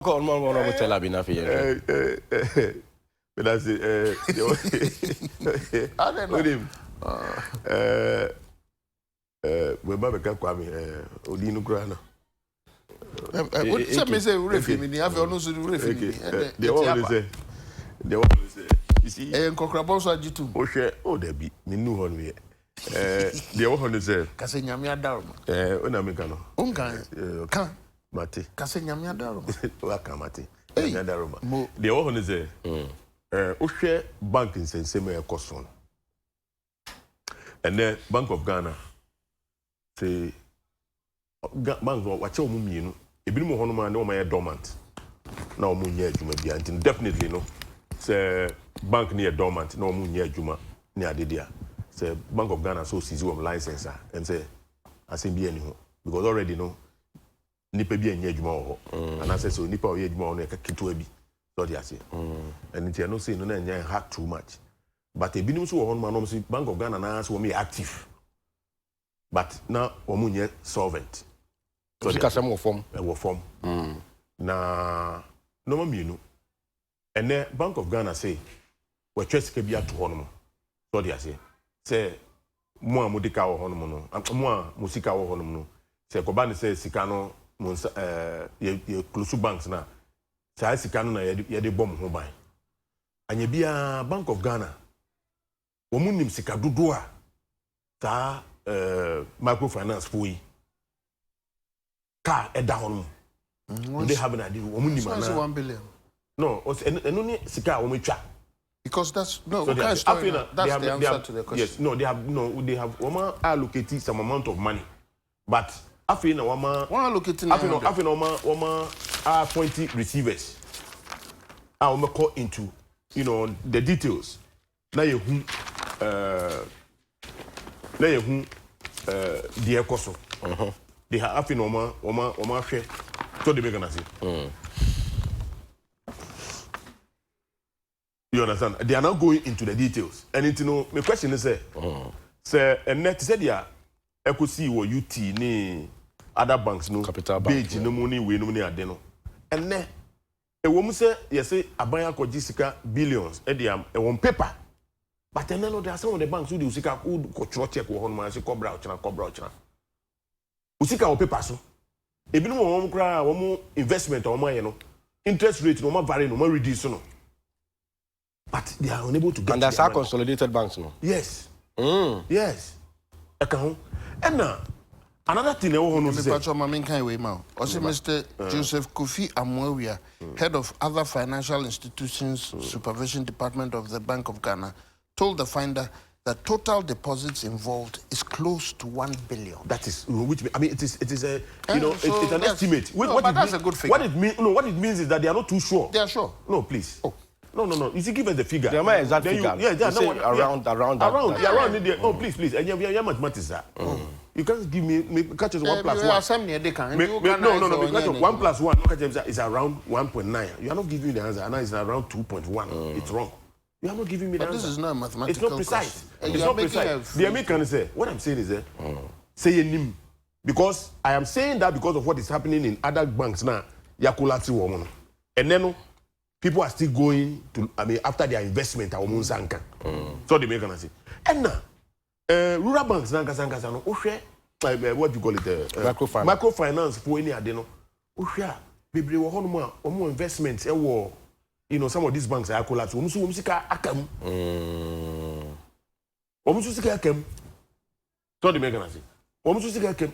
Call man one of tell Abina for you. But that's it. I don't know. We Babeka Kwame, Odinu Grana. What some say refini, have you also refini? They always say, you see, Kokrabosa Jitu. Oh, there be, me knew one way. They always say, Casenyamia Darma. Unamicano. Can. Mati. Casenyamia Darma. Waka Mati. Daroma. They always say, Oshe Bank in Senseme Coson. And then Bank of Ghana say bank watch your mummy, you know. If you want to know my dormant, now Munya Juma be until definitely no. Say bank near dormant, no Munya Juma near Didia. Say Bank of Ghana so sees you license and say I say be anyhow because already no nipa be near Juma and I say so nipa or Juma on a kitwebi. So they say. And it's no say no na hack too much. But a binum so on man Bank of Ghana now so me active. But now omunye solvent. So they some form. Form. Na no mamienu. And then Bank of Ghana say we trust ke bia to hono. So they say mo amudika wo hono no. Mo musika wo hono no. Say ko ba ne say sika no mo ye close banks na. Say sika no na ye de bom ho ban. Anya bia Bank of Ghana womunim sika dodo a ta microfinance for you. Car down. They have an idea. 1 billion. No, and only sika omecha. Because that's no. So that's the answer to the question. Yes, no, they have allocated some amount of money, but after one allocating. After 20 receivers. I will call into the details. Now you the Koso. They have been Oma share. So they make an answer. You understand? They are now going into the details. And my question is, and net said, yeah, I could see what UT ni other banks no Capital Bank. Page no money we no money adeno. And then a woman say, yes, say abaya ko jisika billions. Ediam a one paper. But then there are some of the banks who do usika who go check wo hono man say cobra ochina. Usika o paper so. Ebi no mo kra wo investment o man ye no. Interest rate no ma vary no ma reduce no. But they are unable to get. And that's our consolidated banks no. Yes. Yes. Account. And now another thing I want to say. Mr. Joseph Kofi Amwewia, head of other financial institutions supervision department of the Bank of Ghana, told the finder that total deposits involved is close to 1 billion. That is which I mean it is a it's an estimate. But that's a good figure. What it means is that they are not too sure. They are sure. No, please. Oh. No. You see, give us the figure. They are my exact figure. Around. Oh, please. And you mathematics. You can't give me catch us 1 plus 1. No. 1 plus 1 is around 1.9. You are not giving me the answer. And now it's around 2.1. It's wrong. You are not giving me the answer. This is not mathematical. It's not precise. It's not precise. The American say, what I'm saying is, say a name. Because I am saying that because of what is happening in other banks now. Yakulati woman. And then people are still going to, after their investment, so they make an answer. And now, rural banks, what do you call it? Microfinance for any adeno. People want more investments. Some of these banks are collapsed. So they make an answer.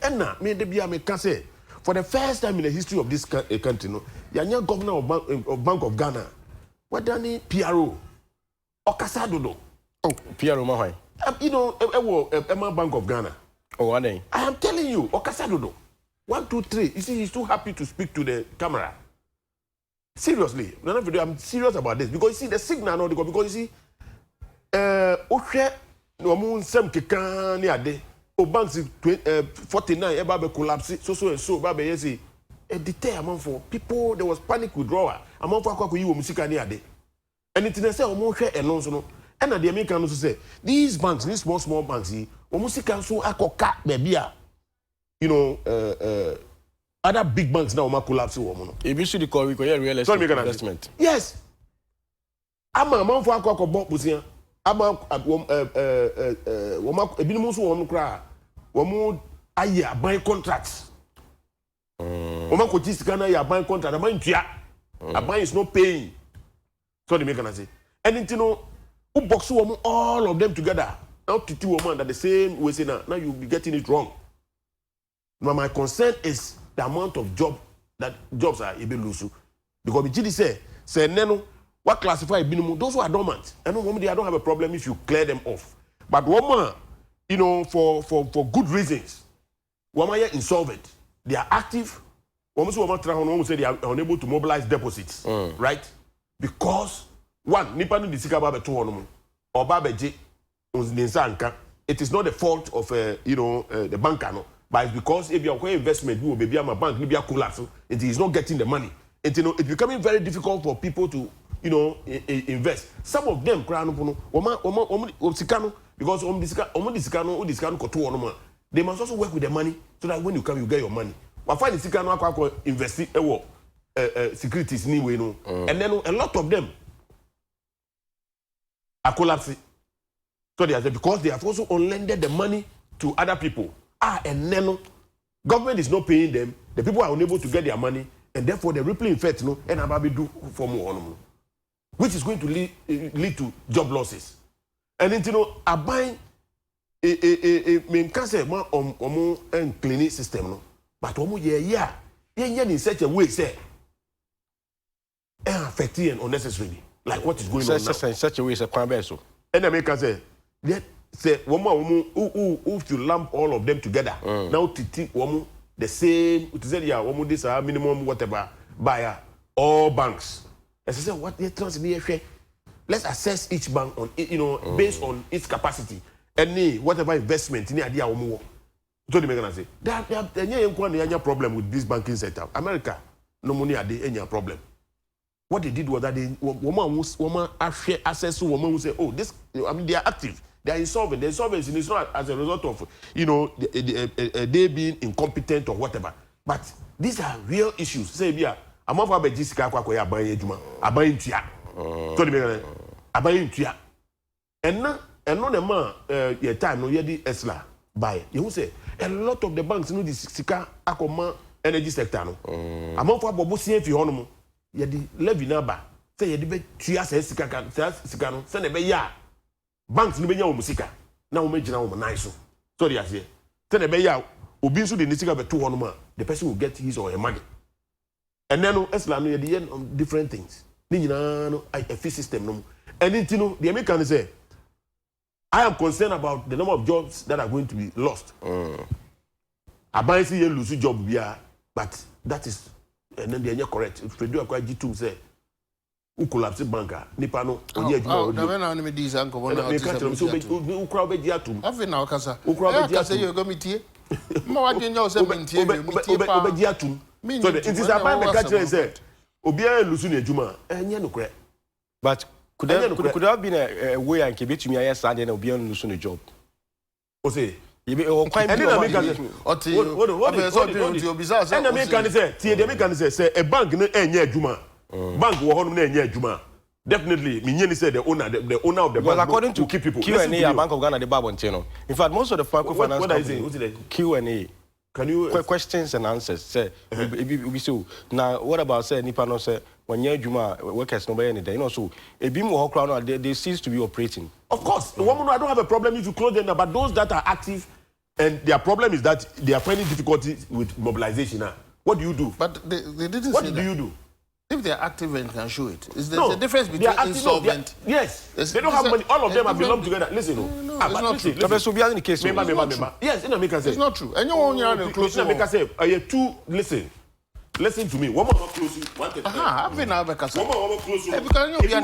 And now, me can say, for the first time in the history of this country, you're governor of Bank of Ghana. What done PRO? Okasadodo. Oh, PRO Mahai. Bank of Ghana. Oh, what name? I am telling you, Okasadodo. 1, 2, 3. You see, he's too happy to speak to the camera. Seriously, I'm serious about this because you see the signal now. Because you see, banks 49 eba collapse so baba yesi a detail amount for people. There was panic withdrawal amount for akwa yi wo musika ni ade and it say omo hwe eno so no and na the American also say these banks, these small banks, o musika so akoka baby a other big banks now will collapse woman. If you see the call, we can real estate investment. Yes. I'm a man for a cock of Bopusia. I'm a woman, a binimus woman cry. Woman, I buy contracts. Woman could just can I buy contract. I buy a buy is not paying. So the make say. And you know, who box woman all of them together. Not to two women that the same way say now you'll be getting it wrong. Now my concern is the amount of jobs are able to lose. Because the GD say neno what classify minimum those who are dormant. And I don't have a problem if you clear them off. But woman, you know, for good reasons, woman are insolvent. They are active. Woman say they are unable to mobilize deposits, right? Because one, nipa no disika ba beto hono or ba beje it is not the fault of the banker, no, but it's because if your investment will be a bank, will be a collapse, it is not getting the money. It's becoming very difficult for people to invest. Some of them because they must also work with the money so that when you come you get your money. But find the Sikano invest securities anyway, and then a lot of them are collapsing. So they are because they have also lended the money to other people. And then government is not paying them. The people are unable to get their money, and therefore the rippling effect, and Ababi do for more, which is going to lead to job losses. And then a buying a cancer and clinic system, but in such a way say affecting and unnecessarily, like what is going on now. Such a way is a crime so. And America say woman who to lump all of them together. Now to think woman the same. To say woman this minimum whatever by all banks. As I say, what they transfer. Let's assess each bank on based on its capacity. Any whatever investment in the idea woman. So the American say there any problem with this banking sector. America no money are there any problem. What they did was that woman access to woman who say, oh, this, I mean, they are active, they are insolvent. The insolvency is not as a result of, they being incompetent or whatever. But these are real issues. Say, yeah, I'm not about Jessica Kwakoya buying Juma, I buy Tia. So the I buy Tia. And now the man, your time, no, the Esla buy. You say, a lot of the banks know this Sika Akoma energy sector. I'm not for Bobusi if you honor. Yedi levy number say yedi be tua sika no say na be ya banks no be nya o musika na o megina o nan so dey ase say na be ya obi nso de nisika be to ho no ma the person will get his or her money and then no esla no yedi different things ni nyina no a fee system no and it no the American say I am concerned about the number of jobs that are going to be lost. Aban see you lose job bia but that is and then they are correct. If you do a quite G2 say, who collapse banker, Nipano, or yet, no, no, no, these uncle, one of who crowd a Giatum. I've been now, Casa, who crowd a say you're going to more than you know, something to Giatum. So it is about the catcher and said, Obia Lucina Juma, and Yanukre. But could there have been a way I can beat me? I said, and Obia Lucina job. Say. You be quite and say a bank no enye juma bank wo hono na enye juma definitely me say the owner of the bank according to keep people Q&A Bank of Ghana the Baboncheno. In fact most of the microfinance companies Q&A can you questions and answers say we so now what about say nipa no say when you juma workers no be anything so e bi mo ho they cease to be operating. Of course the woman I don't have a problem if you close them but those that are active and their problem is that they are finding difficulties with mobilization now. What do you do? But they didn't what say do you do? If they are active and can show it. There's a difference between insolvent. Yes. They don't have money. All of them have belonged together. Listen. No, it's not true. In the case. Yes, in America say. It's not true. And you want close in America say, listen to me. One more close. I've been out because one more close. Because you be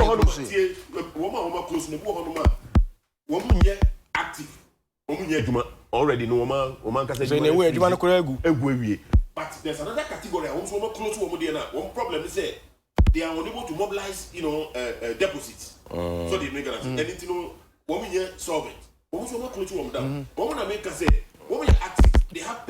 one more active. Already no woman can say so in a way you want to egu but there's another category also close to one problem is they are unable to mobilize deposits so they make anything woman solvent woman close to them woman make say woman active they have